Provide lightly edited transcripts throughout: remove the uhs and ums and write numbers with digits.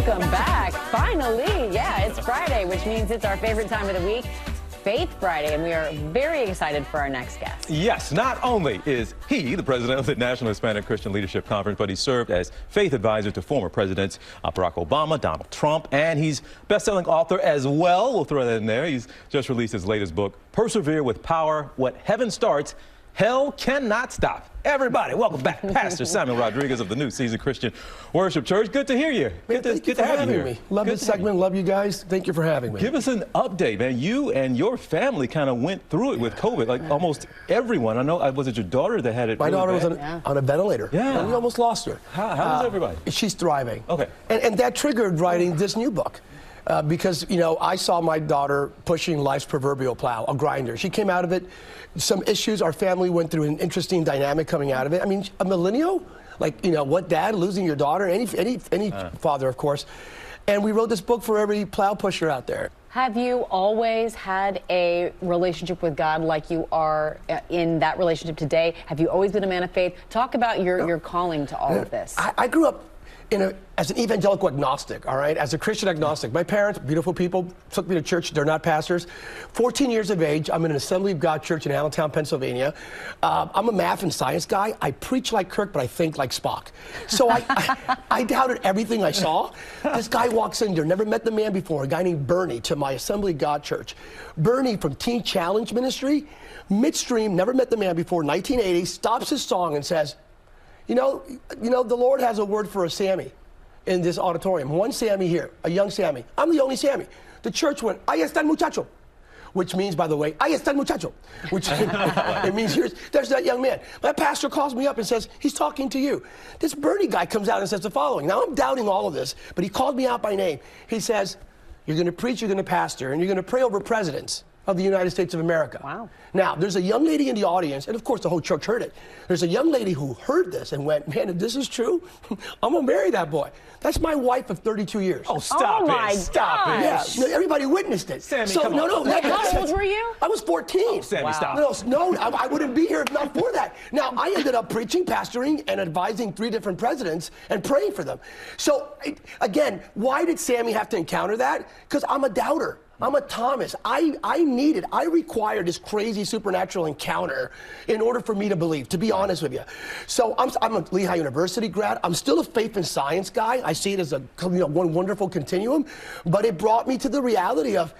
Welcome back. Finally, yeah, it's Friday, which means it's our favorite time of the week, Faith Friday, and we are very excited for our next guest. Yes, not only is he the president of the National Hispanic Christian Leadership Conference, but he served as faith advisor to former presidents Barack Obama, Donald Trump, and he's best-selling author as well. We'll throw that in there. He's just released his latest book, Persevere with Power, What Heaven Starts, Hell Cannot Stop. Everybody, welcome back, Pastor Samuel Rodriguez of the New Season Christian Worship Church. Good to hear you. Good to have you here. Love this segment. Love you guys. Thank you for having me. Give us an update, man. You and your family kind of went through it with COVID, like almost everyone. I know, was it your daughter that had it? My really daughter bad? was on a ventilator. Yeah. And we almost lost her. How is everybody? She's thriving. Okay. And that triggered writing this new book. Because, you know, I saw my daughter pushing life's proverbial plow, a grinder. She came out of it. Some issues, our family went through an interesting dynamic coming out of it. I mean, a millennial, like, you know, what dad, losing your daughter, any father, of course. And we wrote this book for every plow pusher out there. Have you always had a relationship with God like you are in that relationship today? Have you always been a man of faith? Talk about your calling to all of this. I grew up as an evangelical agnostic, all right? As a Christian agnostic. My parents, beautiful people, took me to church. They're not pastors. 14 years of age, I'm in an Assembly of God church in Allentown, Pennsylvania. I'm a math and science guy. I preach like Kirk, but I think like Spock. So I doubted everything I saw. This guy walks in there, never met the man before, a guy named Bernie, to my Assembly of God church. Bernie from Teen Challenge Ministry, midstream, never met the man before, 1980, stops his song and says, you know, the Lord has a word for a Sammy in this auditorium. One Sammy here, a young Sammy. I'm the only Sammy. The church went, ahí está el muchacho, which means, by the way, ahí está el muchacho, which it means there's that young man. My pastor calls me up and says, he's talking to you. This Bernie guy comes out and says the following. Now, I'm doubting all of this, but he called me out by name. He says, you're going to preach, you're going to pastor, and you're going to pray over presidents of the United States of America. Wow. Now, there's a young lady in the audience, and of course the whole church heard it. There's a young lady who heard this and went, man, if this is true, I'm gonna marry that boy. That's my wife of 32 years. Oh, stop it. Stop it. Yeah, no, everybody witnessed it. Sammy, so, come on. How old were you? I was 14. Oh, Sammy, wow. stop. No, I wouldn't be here if not for that. Now, I ended up preaching, pastoring, and advising 3 different presidents and praying for them. So, again, why did Sammy have to encounter that? Because I'm a doubter. I'm a Thomas. I required this crazy supernatural encounter in order for me to believe, to be honest with you. So I'm a Lehigh University grad. I'm still a faith and science guy. I see it as a one wonderful continuum, but it brought me to the reality of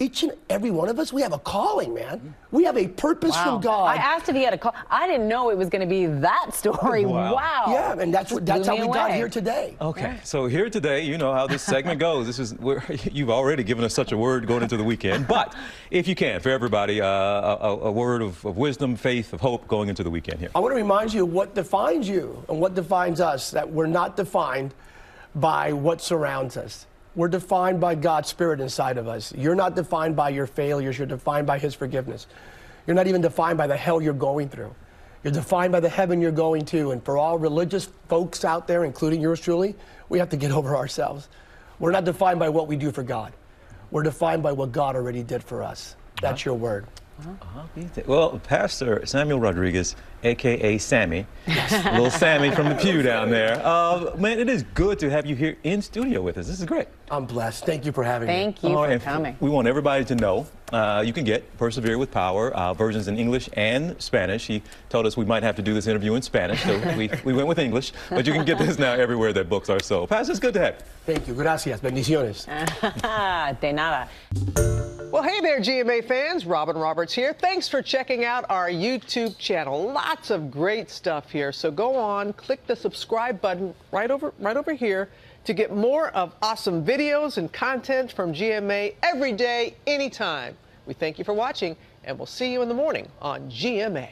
each and every one of us, we have a calling, man. We have a purpose from God. I asked if he had a call. I didn't know it was going to be that story. Wow. Yeah, and that's how we got here today. Okay, so here today, you know how this segment goes. This is where you've already given us such a word going into the weekend. But if you can, for everybody, a word of wisdom, faith, of hope going into the weekend here. I want to remind you of what defines you and what defines us, that we're not defined by what surrounds us. We're defined by God's Spirit inside of us. You're not defined by your failures. You're defined by His forgiveness. You're not even defined by the hell you're going through. You're defined by the heaven you're going to. And for all religious folks out there, including yours truly, we have to get over ourselves. We're not defined by what we do for God. We're defined by what God already did for us. That's your word. Well, Pastor Samuel Rodriguez, a.k.a. Sammy, little Sammy from the pew down there. Man, it is good to have you here in studio with us. This is great. I'm blessed. Thank you for having me. Thank you for coming. We want everybody to know you can get Persevere with Power, versions in English and Spanish. He told us we might have to do this interview in Spanish, so we went with English. But you can get this now everywhere that books are sold. Pastor, it's good to have you. Thank you. Gracias. Bendiciones. De nada. Well, hey there, GMA fans. Robin Roberts here. Thanks for checking out our YouTube channel. Lots of great stuff here. So go on, click the subscribe button right over here to get more of awesome videos and content from GMA every day, anytime. We thank you for watching, and we'll see you in the morning on GMA.